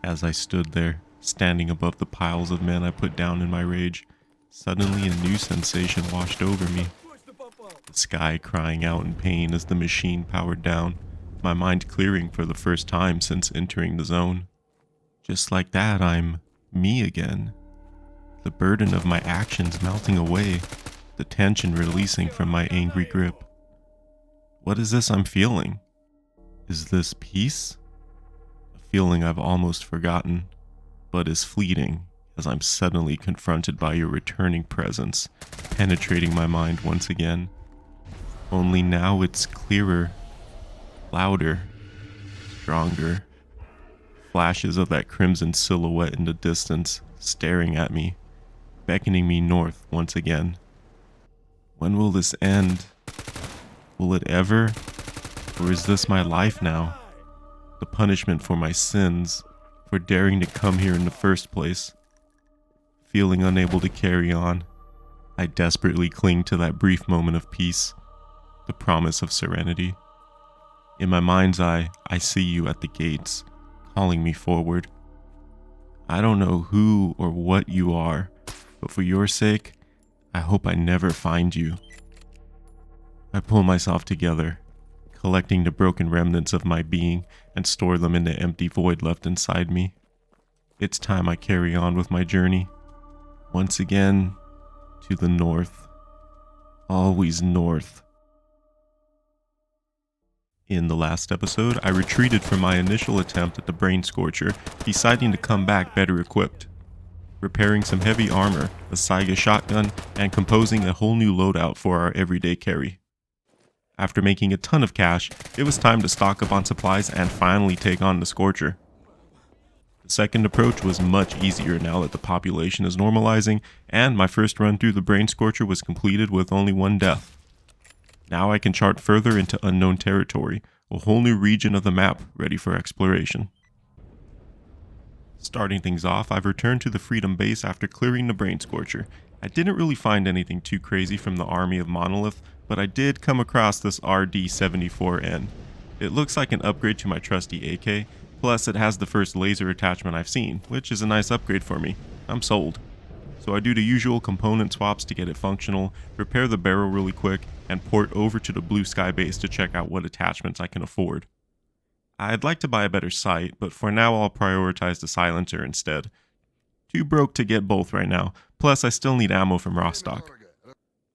As I stood there, standing above the piles of men I put down in my rage, suddenly a new sensation washed over me. The sky crying out in pain as the machine powered down, my mind clearing for the first time since entering the zone. Just like that, I'm me again. The burden of my actions melting away, the tension releasing from my angry grip. What is this I'm feeling? Is this peace? A feeling I've almost forgotten, but is fleeting as I'm suddenly confronted by your returning presence, penetrating my mind once again. Only now it's clearer, louder, stronger. Flashes of that crimson silhouette in the distance, staring at me, beckoning me north once again. When will this end? Will it ever? Or is this my life now? The punishment for my sins, for daring to come here in the first place. Feeling unable to carry on, I desperately cling to that brief moment of peace, the promise of serenity. In my mind's eye, I see you at the gates, calling me forward. I don't know who or what you are, but for your sake, I hope I never find you. I pull myself together, collecting the broken remnants of my being and store them in the empty void left inside me. It's time I carry on with my journey. Once again, to the north. Always north. In the last episode, I retreated from my initial attempt at the Brain Scorcher, deciding to come back better equipped. Repairing some heavy armor, a Saiga shotgun, and composing a whole new loadout for our everyday carry. After making a ton of cash, it was time to stock up on supplies and finally take on the Scorcher. The second approach was much easier now that the population is normalizing, and my first run through the Brain Scorcher was completed with only one death. Now I can chart further into unknown territory, a whole new region of the map ready for exploration. Starting things off, I've returned to the Freedom Base after clearing the Brain Scorcher. I didn't really find anything too crazy from the army of Monolith, but I did come across this RD-74N. It looks like an upgrade to my trusty AK, plus it has the first laser attachment I've seen, which is a nice upgrade for me. I'm sold. So I do the usual component swaps to get it functional, repair the barrel really quick, and port over to the Blue Sky base to check out what attachments I can afford. I'd like to buy a better sight, but for now I'll prioritize the silencer instead. Too broke to get both right now, plus I still need ammo from raw stock.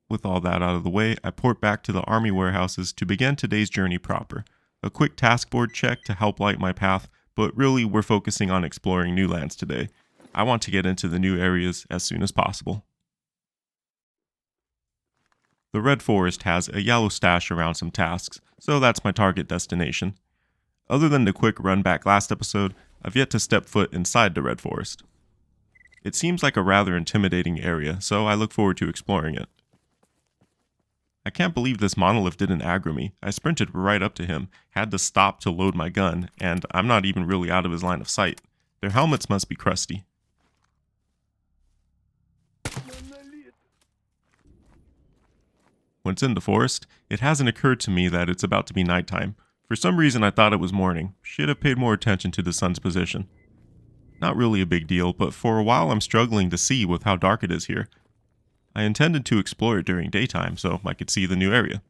With all that out of the way, I port back to the army warehouses to begin today's journey proper. A quick task board check to help light my path, but really we're focusing on exploring new lands today. I want to get into the new areas as soon as possible. The Red Forest has a yellow stash around some tasks, so that's my target destination. Other than the quick run back last episode, I've yet to step foot inside the Red Forest. It seems like a rather intimidating area, so I look forward to exploring it. I can't believe this monolith didn't aggro me. I sprinted right up to him, had to stop to load my gun, and I'm not even really out of his line of sight. Their helmets must be crusty. Once in the forest, it hasn't occurred to me that it's about to be nighttime. For some reason I thought it was morning. Should have paid more attention to the sun's position. Not really a big deal, but for a while I'm struggling to see with how dark it is here. I intended to explore it during daytime so I could see the new area.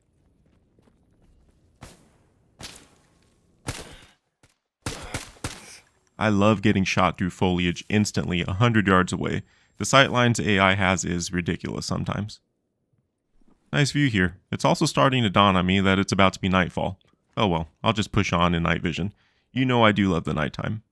I love getting shot through foliage instantly 100 yards away. The sightlines AI has is ridiculous sometimes. Nice view here. It's also starting to dawn on me that it's about to be nightfall. Oh well, I'll just push on in night vision. You know I do love the nighttime.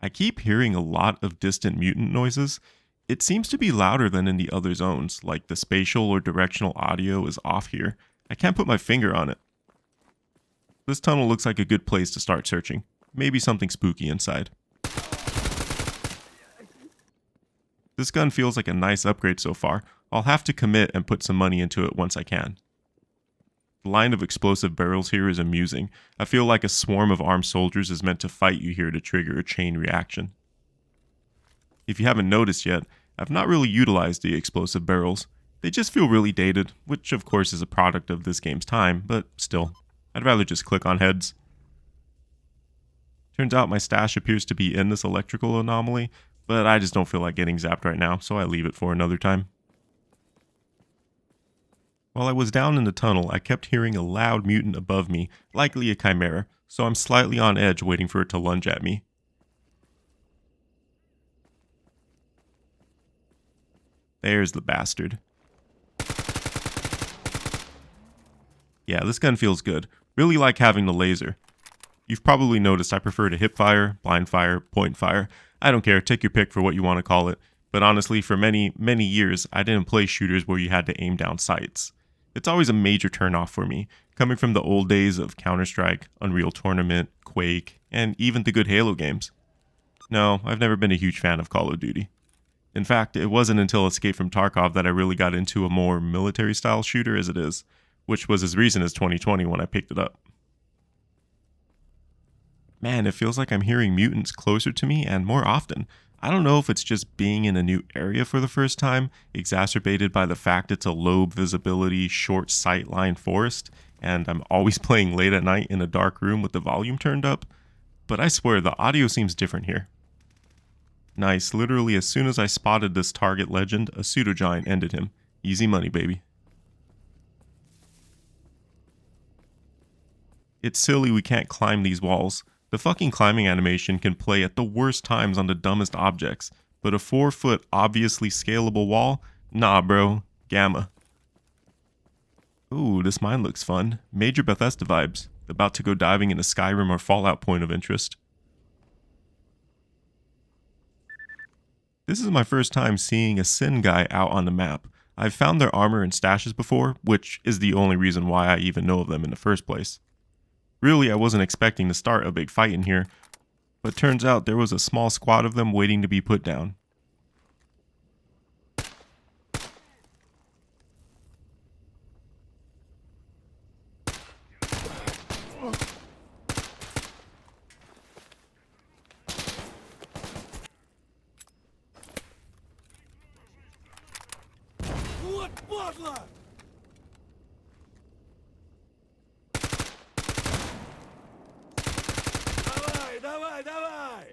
I keep hearing a lot of distant mutant noises. It seems to be louder than in the other zones, like the spatial or directional audio is off here. I can't put my finger on it. This tunnel looks like a good place to start searching. Maybe something spooky inside. This gun feels like a nice upgrade so far. I'll have to commit and put some money into it once I can. The line of explosive barrels here is amusing. I feel like a swarm of armed soldiers is meant to fight you here to trigger a chain reaction. If you haven't noticed yet, I've not really utilized the explosive barrels. They just feel really dated, which of course is a product of this game's time, but still, I'd rather just click on heads. Turns out my stash appears to be in this electrical anomaly, but I just don't feel like getting zapped right now, so I leave it for another time. While I was down in the tunnel, I kept hearing a loud mutant above me, likely a chimera, so I'm slightly on edge waiting for it to lunge at me. There's the bastard. Yeah, this gun feels good. Really like having the laser. You've probably noticed I prefer to hip fire, blind fire, point fire. I don't care, take your pick for what you want to call it. But honestly, for many years, I didn't play shooters where you had to aim down sights. It's always a major turnoff for me, coming from the old days of Counter-Strike, Unreal Tournament, Quake, and even the good Halo games. No, I've never been a huge fan of Call of Duty. In fact, it wasn't until Escape from Tarkov that I really got into a more military-style shooter as it is, which was as recent as 2020 when I picked it up. Man, it feels like I'm hearing mutants closer to me and more often. I don't know if it's just being in a new area for the first time, exacerbated by the fact it's a low visibility, short sightline forest, and I'm always playing late at night in a dark room with the volume turned up, but I swear the audio seems different here. Nice, literally as soon as I spotted this target legend, a pseudo-giant ended him. Easy money, baby. It's silly we can't climb these walls. The fucking climbing animation can play at the worst times on the dumbest objects, but a 4-foot obviously scalable wall? Nah bro, gamma. Ooh, this mine looks fun. Major Bethesda vibes. About to go diving in a Skyrim or Fallout point of interest. This is my first time seeing a Sin guy out on the map. I've found their armor and stashes before, which is the only reason why I even know of them in the first place. Really, I wasn't expecting to start a big fight in here, but turns out there was a small squad of them waiting to be put down. Давай, давай!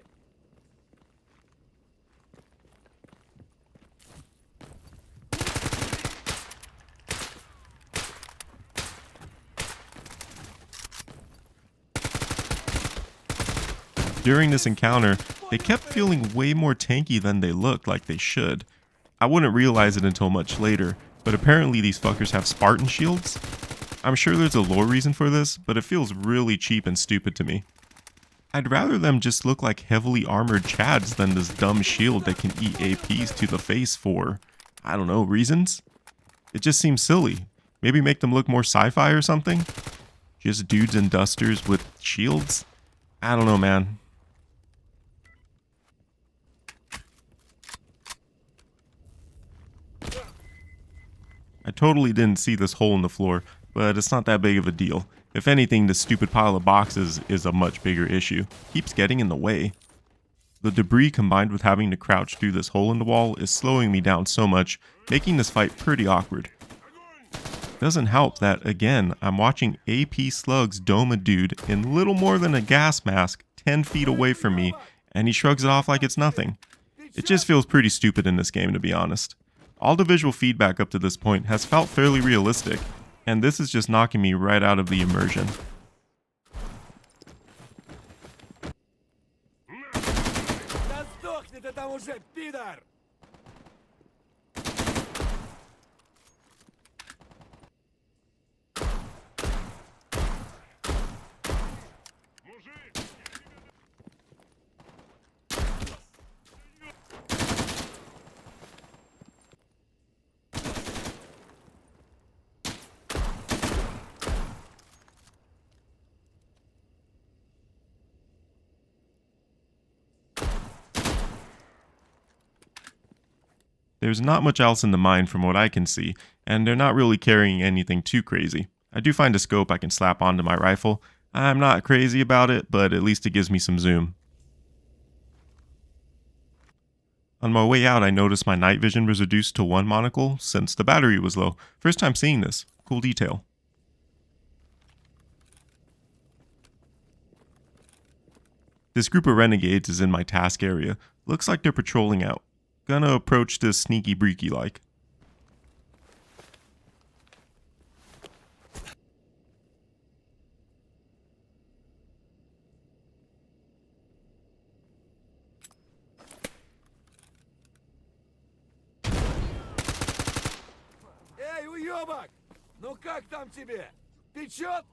During this encounter, they kept feeling way more tanky than they looked like they should. I wouldn't realize it until much later, but apparently these fuckers have Spartan shields? I'm sure there's a lore reason for this, but it feels really cheap and stupid to me. I'd rather them just look like heavily armored chads than this dumb shield that can eat APs to the face for, I don't know, reasons? It just seems silly. Maybe make them look more sci-fi or something? Just dudes in dusters with shields? I don't know, man. I totally didn't see this hole in the floor, but it's not that big of a deal. If anything, this stupid pile of boxes is a much bigger issue. Keeps getting in the way. The debris combined with having to crouch through this hole in the wall is slowing me down so much, making this fight pretty awkward. Doesn't help that, again, I'm watching AP slugs dome a dude in little more than a gas mask 10 feet away from me, and he shrugs it off like it's nothing. It just feels pretty stupid in this game, to be honest. All the visual feedback up to this point has felt fairly realistic, and this is just knocking me right out of the immersion. There's not much else in the mine from what I can see, and they're not really carrying anything too crazy. I do find a scope I can slap onto my rifle. I'm not crazy about it, but at least it gives me some zoom. On my way out, I noticed my night vision was reduced to 1 monocle since the battery was low. First time seeing this. Cool detail. This group of renegades is in my task area. Looks like they're patrolling out. Gonna approach this sneaky breaky like. Эй, уёбок! Ну как там тебе? Печет?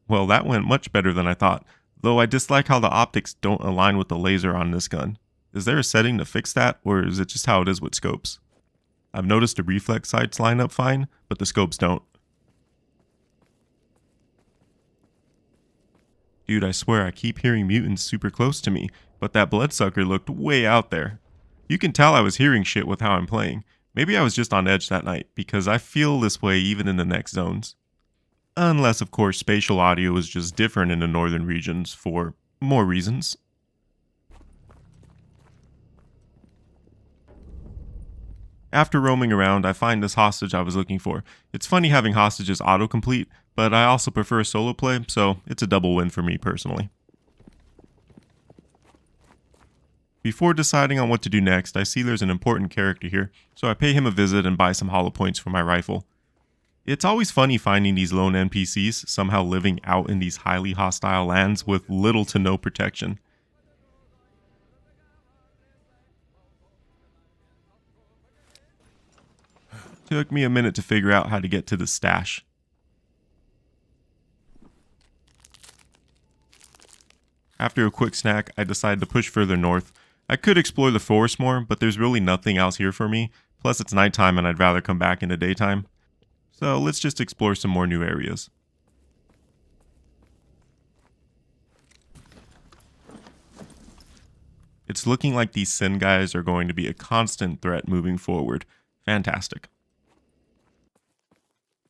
Well, that went much better than I thought, though I dislike how the optics don't align with the laser on this gun. Is there a setting to fix that, or is it just how it is with scopes? I've noticed the reflex sights line up fine, but the scopes don't. Dude, I swear I keep hearing mutants super close to me, but that bloodsucker looked way out there. You can tell I was hearing shit with how I'm playing. Maybe I was just on edge that night, because I feel this way even in the next zones. Unless, of course, spatial audio is just different in the northern regions for more reasons. After roaming around, I find this hostage I was looking for. It's funny having hostages autocomplete, but I also prefer solo play, so it's a double win for me personally. Before deciding on what to do next, I see there's an important character here, so I pay him a visit and buy some hollow points for my rifle. It's always funny finding these lone NPCs somehow living out in these highly hostile lands with little to no protection. Took me a minute to figure out how to get to the stash. After a quick snack, I decided to push further north. I could explore the forest more, but there's really nothing else here for me, plus it's nighttime and I'd rather come back in the daytime. So let's just explore some more new areas. It's looking like these Sin guys are going to be a constant threat moving forward. Fantastic.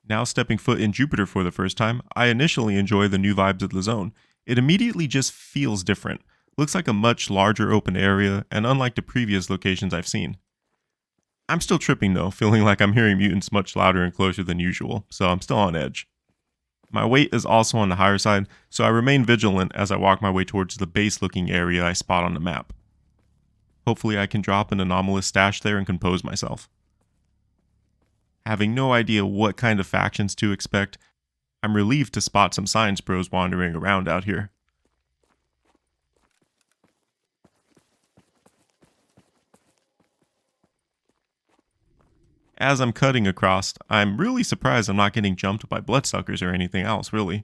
Now stepping foot in Jupiter for the first time, I initially enjoy the new vibes of the zone. It immediately just feels different. Looks like a much larger open area, and unlike the previous locations I've seen. I'm still tripping though, feeling like I'm hearing mutants much louder and closer than usual, so I'm still on edge. My weight is also on the higher side, so I remain vigilant as I walk my way towards the base looking area I spot on the map. Hopefully I can drop an anomalous stash there and compose myself. Having no idea what kind of factions to expect, I'm relieved to spot some science bros wandering around out here. As I'm cutting across, I'm really surprised I'm not getting jumped by bloodsuckers or anything else, really.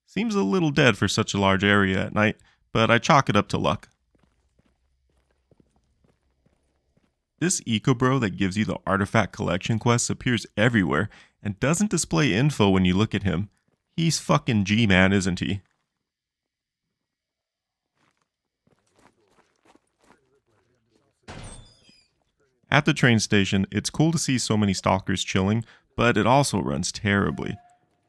Seems a little dead for such a large area at night, but I chalk it up to luck. This eco bro that gives you the artifact collection quests appears everywhere and doesn't display info when you look at him. He's fucking G-man, isn't he? At the train station, it's cool to see so many stalkers chilling, but it also runs terribly.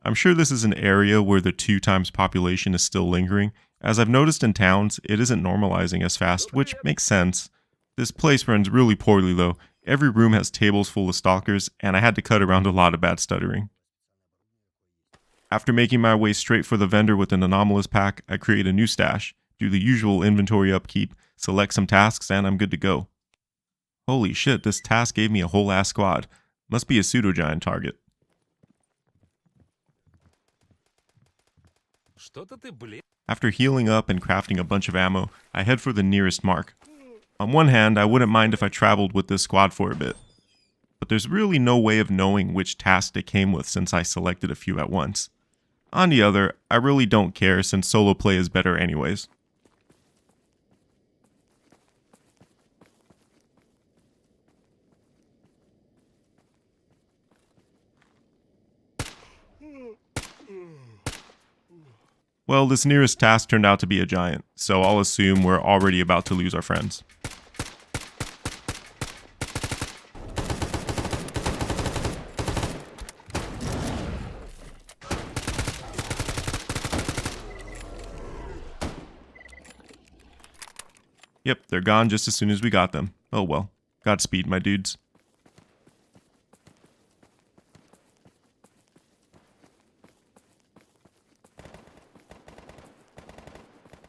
I'm sure this is an area where the 2 times population is still lingering. As I've noticed in towns, it isn't normalizing as fast, which makes sense. This place runs really poorly though. Every room has tables full of stalkers, and I had to cut around a lot of bad stuttering. After making my way straight for the vendor with an anomalous pack, I create a new stash, do the usual inventory upkeep, select some tasks, and I'm good to go. Holy shit, this task gave me a whole ass squad. Must be a pseudo-giant target. After healing up and crafting a bunch of ammo, I head for the nearest mark. On one hand, I wouldn't mind if I traveled with this squad for a bit. But there's really no way of knowing which task it came with since I selected a few at once. On the other, I really don't care since solo play is better anyways. Well, this nearest task turned out to be a giant, so I'll assume we're already about to lose our friends. Yep, they're gone just as soon as we got them. Oh well. Godspeed, my dudes.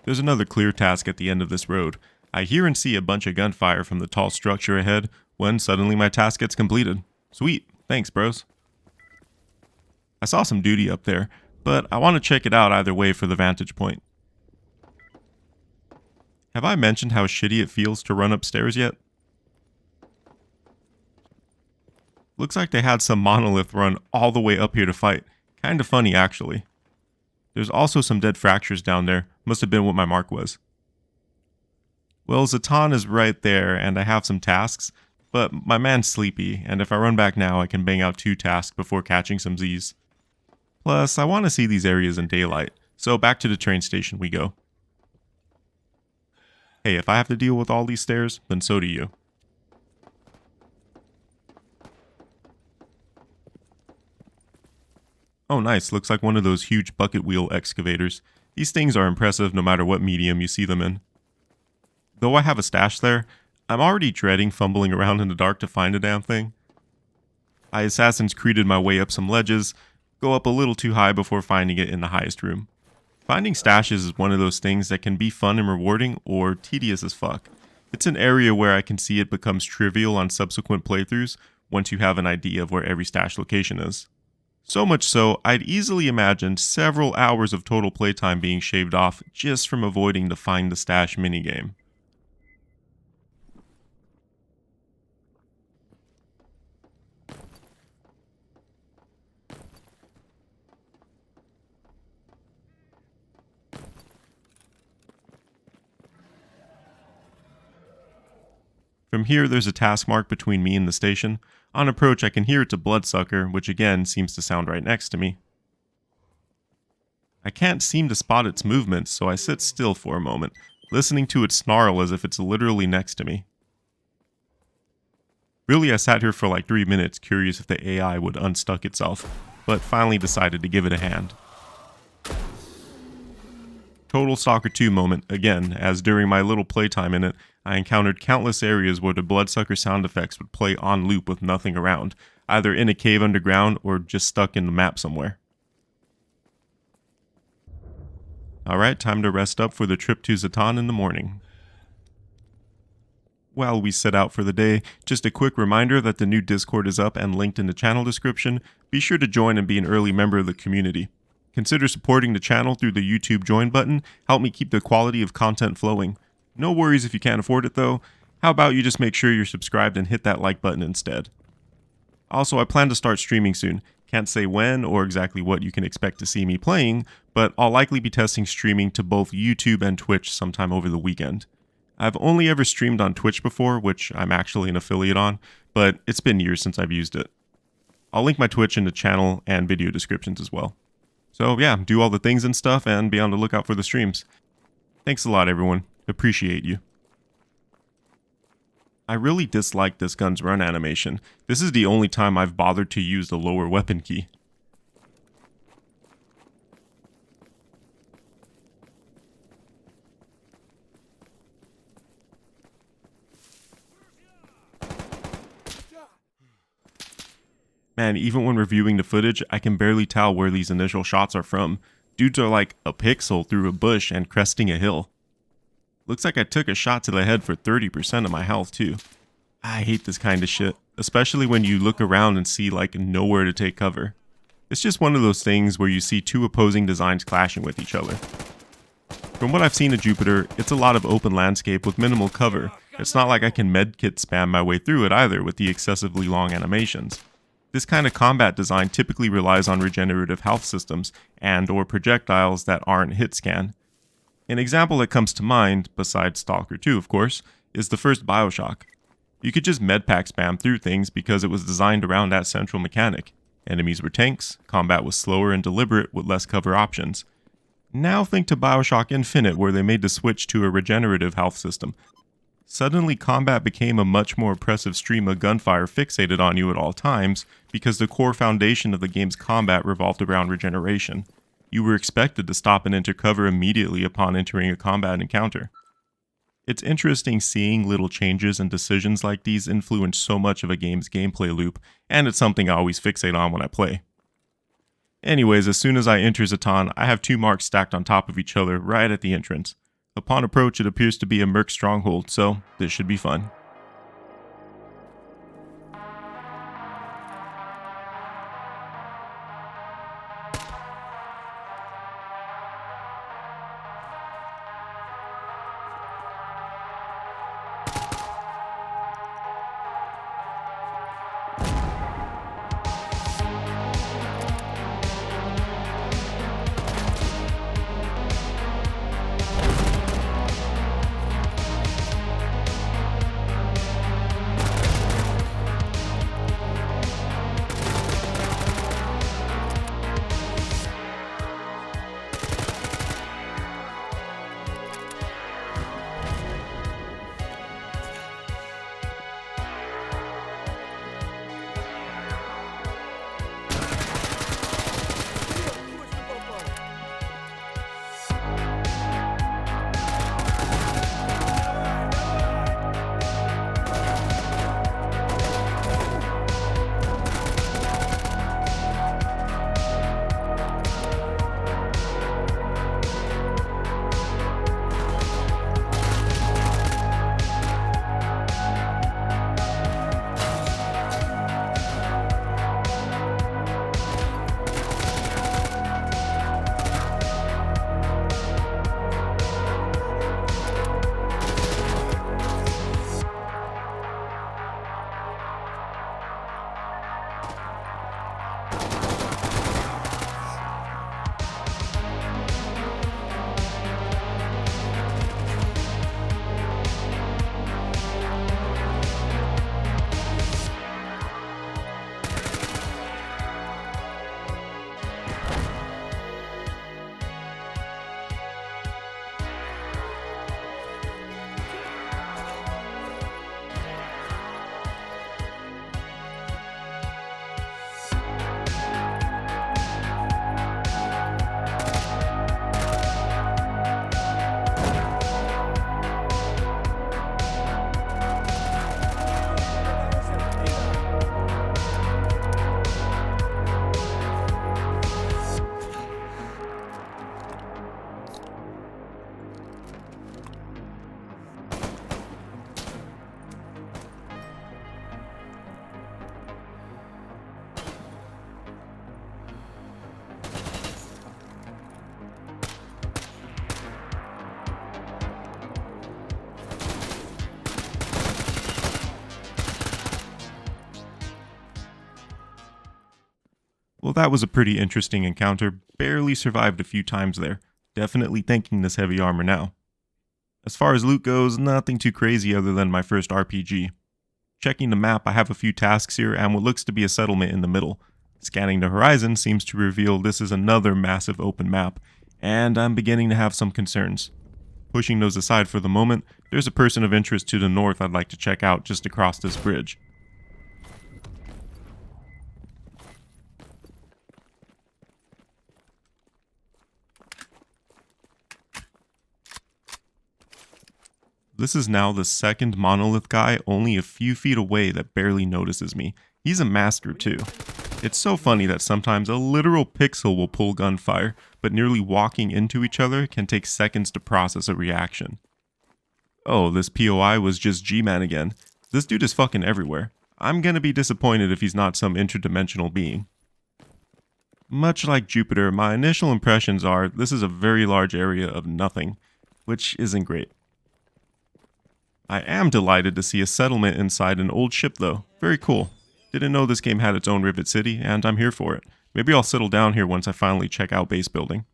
There's another clear task at the end of this road. I hear and see a bunch of gunfire from the tall structure ahead when suddenly my task gets completed. Sweet. Thanks, bros. I saw some duty up there, but I want to check it out either way for the vantage point. Have I mentioned how shitty it feels to run upstairs yet? Looks like they had some monolith run all the way up here to fight. Kinda funny, actually. There's also some dead fractures down there. Must have been what my mark was. Well, Zaton is right there, and I have some tasks, but my man's sleepy, and if I run back now, I can bang out 2 tasks before catching some Z's. Plus, I want to see these areas in daylight, so back to the train station we go. Hey, if I have to deal with all these stairs, then so do you. Oh nice, looks like one of those huge bucket wheel excavators. These things are impressive no matter what medium you see them in. Though I have a stash there, I'm already dreading fumbling around in the dark to find a damn thing. I Assassin's Creeded my way up some ledges, go up a little too high before finding it in the highest room. Finding stashes is one of those things that can be fun and rewarding or tedious as fuck. It's an area where I can see it becomes trivial on subsequent playthroughs once you have an idea of where every stash location is. So much so, I'd easily imagine several hours of total playtime being shaved off just from avoiding the Find the Stash minigame. From here, there's a task mark between me and the station. On approach, I can hear it's a bloodsucker, which again seems to sound right next to me. I can't seem to spot its movements, so I sit still for a moment, listening to it snarl as if it's literally next to me. Really, I sat here for like 3 minutes, curious if the AI would unstuck itself, but finally decided to give it a hand. Total Stalker 2 moment, again, as during my little playtime in it, I encountered countless areas where the bloodsucker sound effects would play on loop with nothing around, either in a cave underground or just stuck in the map somewhere. Alright, time to rest up for the trip to Zaton in the morning. While we set out for the day, just a quick reminder that the new Discord is up and linked in the channel description. Be sure to join and be an early member of the community. Consider supporting the channel through the YouTube join button. Help me keep the quality of content flowing. No worries if you can't afford it though. How about you just make sure you're subscribed and hit that like button instead. Also, I plan to start streaming soon. Can't say when or exactly what you can expect to see me playing, but I'll likely be testing streaming to both YouTube and Twitch sometime over the weekend. I've only ever streamed on Twitch before, which I'm actually an affiliate on, but it's been years since I've used it. I'll link my Twitch in the channel and video descriptions as well. So yeah, do all the things and stuff and be on the lookout for the streams. Thanks a lot, everyone. Appreciate you. I really dislike this gun's run animation. This is the only time I've bothered to use the lower weapon key. Man, even when reviewing the footage, I can barely tell where these initial shots are from. Dudes are like a pixel through a bush and cresting a hill. Looks like I took a shot to the head for 30% of my health too. I hate this kind of shit, especially when you look around and see like nowhere to take cover. It's just one of those things where you see 2 opposing designs clashing with each other. From what I've seen of Jupiter, it's a lot of open landscape with minimal cover. It's not like I can medkit spam my way through it either with the excessively long animations. This kind of combat design typically relies on regenerative health systems and or projectiles that aren't hit scan. An example that comes to mind, besides S.T.A.L.K.E.R 2 of course, is the first Bioshock. You could just medpack spam through things because it was designed around that central mechanic. Enemies were tanks, combat was slower and deliberate with less cover options. Now think to Bioshock Infinite where they made the switch to a regenerative health system. Suddenly combat became a much more oppressive stream of gunfire fixated on you at all times because the core foundation of the game's combat revolved around regeneration. You were expected to stop and enter cover immediately upon entering a combat encounter. It's interesting seeing little changes and decisions like these influence so much of a game's gameplay loop, and it's something I always fixate on when I play. Anyways, as soon as I enter Zaton, I have 2 marks stacked on top of each other right at the entrance. Upon approach, it appears to be a merc stronghold, so this should be fun. Well, that was a pretty interesting encounter. Barely survived a few times there. Definitely thanking this heavy armor now. As far as loot goes, nothing too crazy other than my first RPG. Checking the map, I have a few tasks here and what looks to be a settlement in the middle. Scanning the horizon seems to reveal this is another massive open map, and I'm beginning to have some concerns. Pushing those aside for the moment, there's a person of interest to the north I'd like to check out just across this bridge. This is now the second monolith guy only a few feet away that barely notices me. He's a master too. It's so funny that sometimes a literal pixel will pull gunfire, but nearly walking into each other can take seconds to process a reaction. Oh, this POI was just G-Man again. This dude is fucking everywhere. I'm gonna be disappointed if he's not some interdimensional being. Much like Jupiter, my initial impressions are this is a very large area of nothing, which isn't great. I am delighted to see a settlement inside an old ship though. Very cool. Didn't know this game had its own Rivet City, and I'm here for it. Maybe I'll settle down here once I finally check out base building.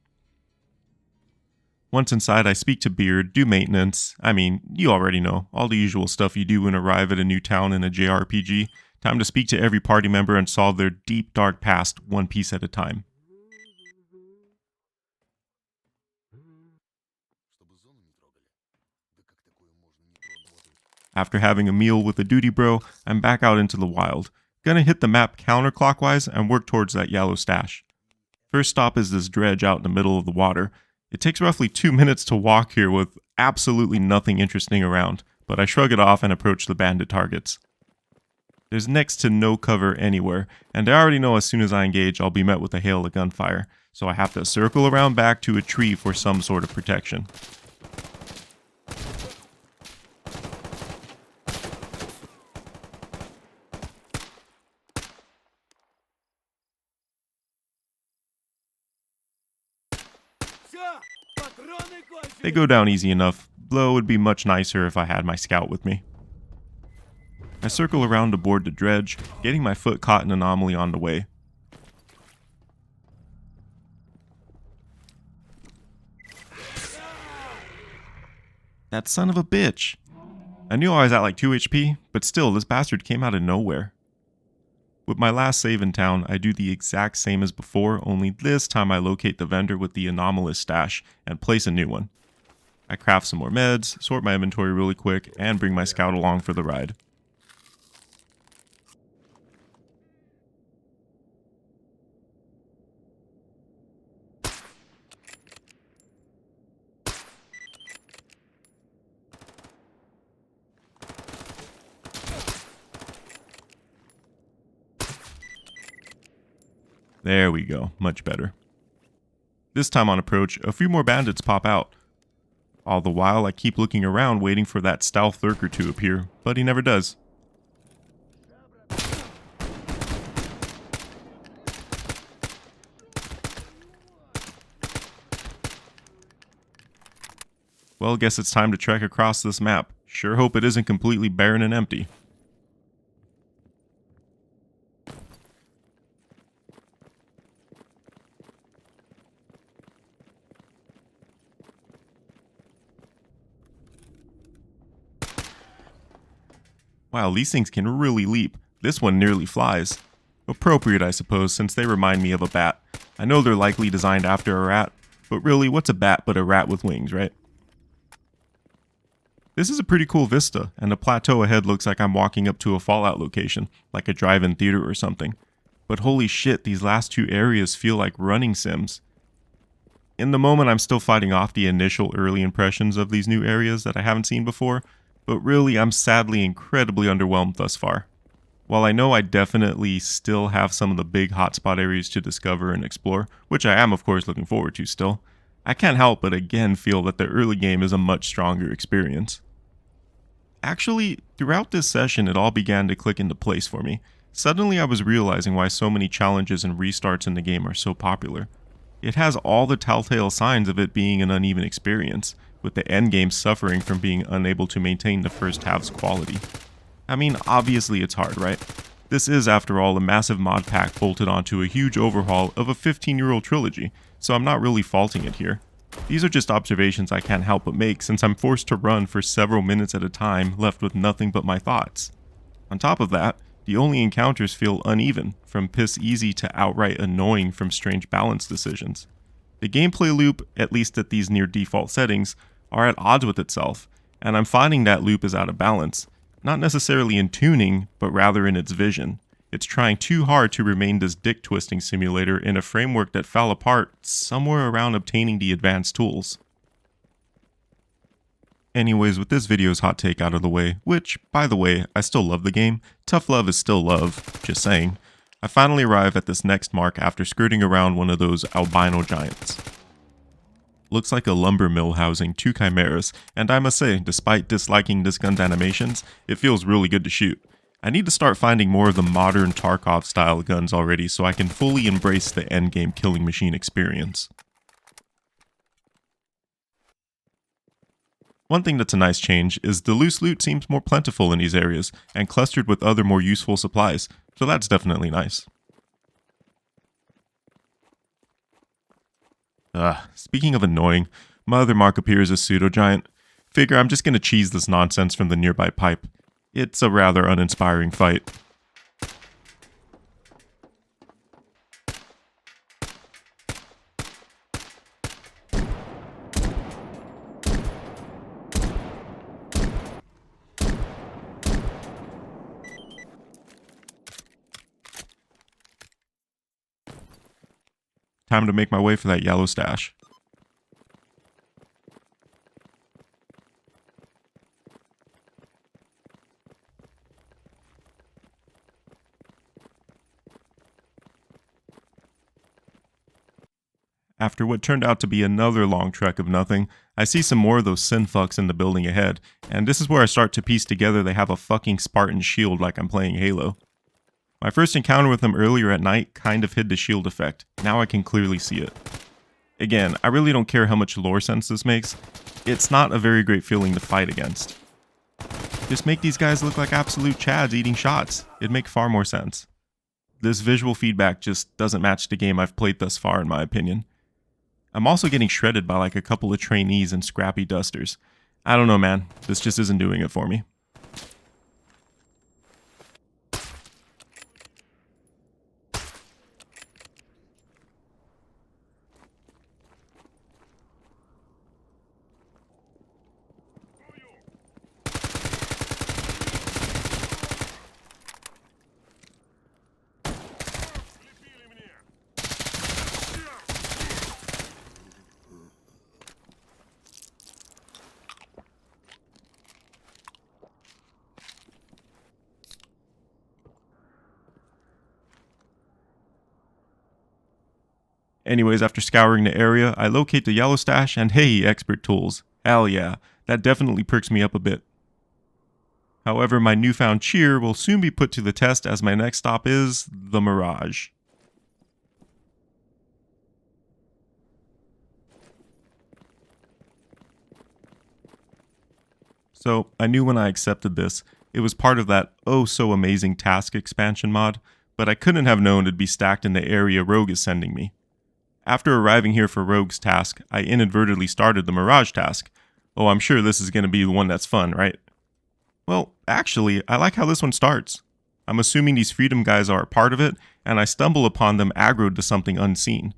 Once inside, I speak to Beard, do maintenance. I mean, you already know, all the usual stuff you do when arrive at a new town in a JRPG. Time to speak to every party member and solve their deep, dark past one piece at a time. After having a meal with a duty bro, I'm back out into the wild. Gonna hit the map counterclockwise and work towards that yellow stash. First stop is this dredge out in the middle of the water. It takes roughly 2 minutes to walk here with absolutely nothing interesting around, but I shrug it off and approach the bandit targets. There's next to no cover anywhere, and I already know as soon as I engage I'll be met with a hail of gunfire, so I have to circle around back to a tree for some sort of protection. They go down easy enough, though it would be much nicer if I had my scout with me. I circle around to board the dredge, getting my foot caught in an anomaly on the way. That son of a bitch! I knew I was at like 2 HP, but still, this bastard came out of nowhere. With my last save in town, I do the exact same as before, only this time I locate the vendor with the anomalous stash and place a new one. I craft some more meds, sort my inventory really quick, and bring my scout along for the ride. There we go, much better. This time on approach, a few more bandits pop out. All the while, I keep looking around waiting for that stealth lurker to appear, but he never does. Well, guess it's time to trek across this map. Sure hope it isn't completely barren and empty. Wow, these things can really leap. This one nearly flies. Appropriate, I suppose, since they remind me of a bat. I know they're likely designed after a rat, but really, what's a bat but a rat with wings, right? This is a pretty cool vista, and the plateau ahead looks like I'm walking up to a Fallout location, like a drive-in theater or something. But holy shit, these last two areas feel like running sims. In the moment, I'm still fighting off the initial early impressions of these new areas that I haven't seen before, but really, I'm sadly incredibly underwhelmed thus far. While I know I definitely still have some of the big hotspot areas to discover and explore, which I am of course looking forward to still, I can't help but again feel that the early game is a much stronger experience. Actually, throughout this session it all began to click into place for me. Suddenly I was realizing why so many challenges and restarts in the game are so popular. It has all the telltale signs of it being an uneven experience, with the endgame suffering from being unable to maintain the first half's quality. I mean, obviously it's hard, right? This is, after all, a massive mod pack bolted onto a huge overhaul of a 15-year-old trilogy, so I'm not really faulting it here. These are just observations I can't help but make since I'm forced to run for several minutes at a time, left with nothing but my thoughts. On top of that, the only encounters feel uneven, from piss easy to outright annoying from strange balance decisions. The gameplay loop, at least at these near default settings, are at odds with itself, and I'm finding that loop is out of balance. Not necessarily in tuning, but rather in its vision. It's trying too hard to remain this dick-twisting simulator in a framework that fell apart somewhere around obtaining the advanced tools. Anyways, with this video's hot take out of the way, which, by the way, I still love the game, tough love is still love, just saying, I finally arrive at this next mark after skirting around one of those albino giants. Looks like a lumber mill housing 2 chimeras, and I must say, despite disliking this gun's animations, it feels really good to shoot. I need to start finding more of the modern Tarkov style guns already so I can fully embrace the endgame killing machine experience. One thing that's a nice change is the loose loot seems more plentiful in these areas, and clustered with other more useful supplies, so that's definitely nice. Speaking of annoying, my other mark appears as pseudo-giant. Figure I'm just gonna cheese this nonsense from the nearby pipe. It's a rather uninspiring fight. Time to make my way for that yellow stash. After what turned out to be another long trek of nothing, I see some more of those synfucks in the building ahead, and this is where I start to piece together they have a fucking Spartan shield like I'm playing Halo. My first encounter with them earlier at night kind of hid the shield effect. Now I can clearly see it. Again, I really don't care how much lore sense this makes. It's not a very great feeling to fight against. Just make these guys look like absolute chads eating shots. It'd make far more sense. This visual feedback just doesn't match the game I've played thus far in my opinion. I'm also getting shredded by like a couple of trainees and scrappy dusters. I don't know, man. This just isn't doing it for me. Anyways, after scouring the area, I locate the yellow stash and hey, expert tools. Hell yeah, that definitely perks me up a bit. However, my newfound cheer will soon be put to the test as my next stop is the Mirage. So, I knew when I accepted this, it was part of that oh so amazing task expansion mod, but I couldn't have known it'd be stacked in the area Rogue is sending me. After arriving here for Rogue's task, I inadvertently started the Mirage task. Oh, I'm sure this is going to be the one that's fun, right? Well, actually, I like how this one starts. I'm assuming these Freedom guys are a part of it, and I stumble upon them aggroed to something unseen.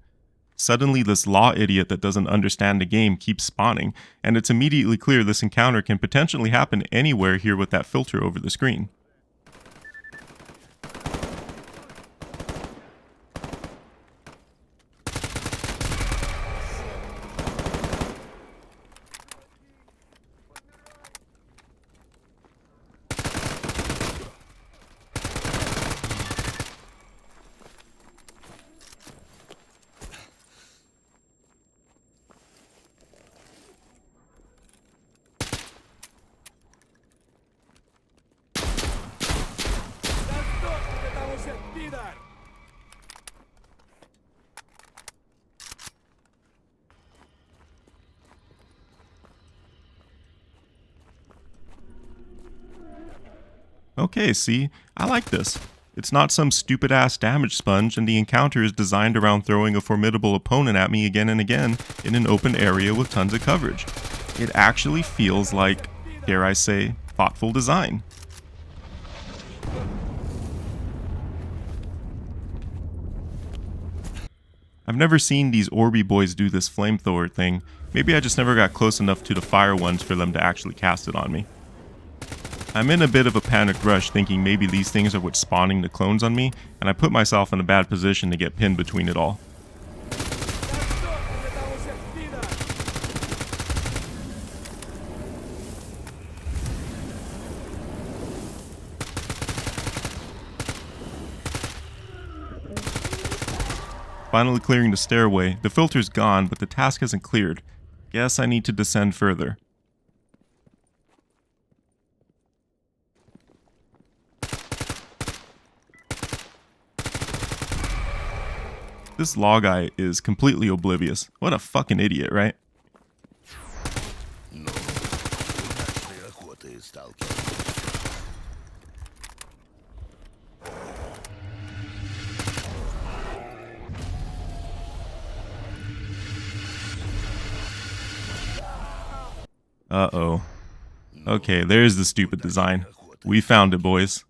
Suddenly, this law idiot that doesn't understand the game keeps spawning, and it's immediately clear this encounter can potentially happen anywhere here with that filter over the screen. Okay, see, I like this. It's not some stupid ass damage sponge, and the encounter is designed around throwing a formidable opponent at me again and again in an open area with tons of coverage. It actually feels like, dare I say, thoughtful design. I've never seen these Orby boys do this flamethrower thing. Maybe I just never got close enough to the fire ones for them to actually cast it on me. I'm in a bit of a panicked rush thinking maybe these things are what's spawning the clones on me, and I put myself in a bad position to get pinned between it all. Finally clearing the stairway, the filter's gone, but the task hasn't cleared. Guess I need to descend further. This law guy is completely oblivious. What a fucking idiot, right? Uh-oh. Okay, there's the stupid design. We found it, boys.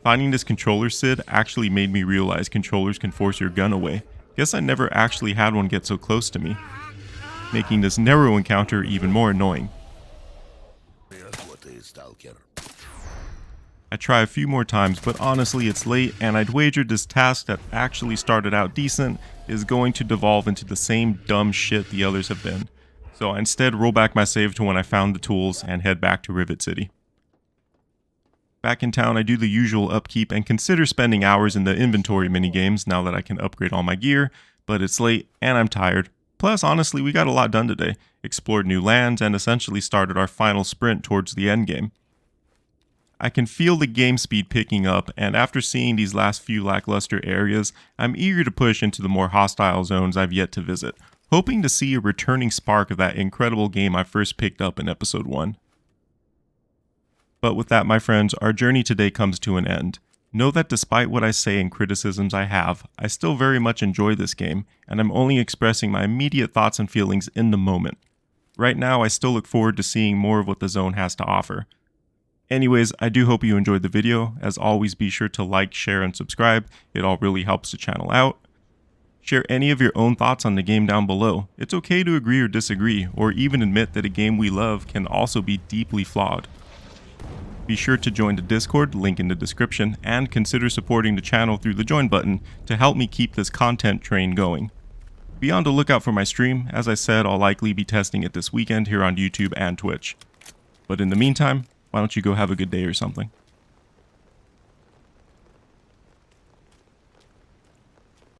Finding this controller SID actually made me realize controllers can force your gun away. Guess I never actually had one get so close to me, making this narrow encounter even more annoying. I try a few more times, but honestly it's late, and I'd wagered this task that actually started out decent is going to devolve into the same dumb shit the others have been. So I instead roll back my save to when I found the tools and head back to Rivet City. Back in town, I do the usual upkeep and consider spending hours in the inventory minigames now that I can upgrade all my gear, but it's late and I'm tired. Plus, honestly, we got a lot done today, explored new lands, and essentially started our final sprint towards the endgame. I can feel the game speed picking up, and after seeing these last few lackluster areas, I'm eager to push into the more hostile zones I've yet to visit, hoping to see a returning spark of that incredible game I first picked up in episode 1. But with that, my friends, our journey today comes to an end. Know that despite what I say and criticisms I have, I still very much enjoy this game, and I'm only expressing my immediate thoughts and feelings in the moment. Right now, I still look forward to seeing more of what the zone has to offer. Anyways, I do hope you enjoyed the video. As always, be sure to like, share, and subscribe. It all really helps the channel out. Share any of your own thoughts on the game down below. It's okay to agree or disagree, or even admit that a game we love can also be deeply flawed. Be sure to join the Discord, link in the description, and consider supporting the channel through the join button to help me keep this content train going. Be on the lookout for my stream. As I said, I'll likely be testing it this weekend here on YouTube and Twitch. But in the meantime, why don't you go have a good day or something?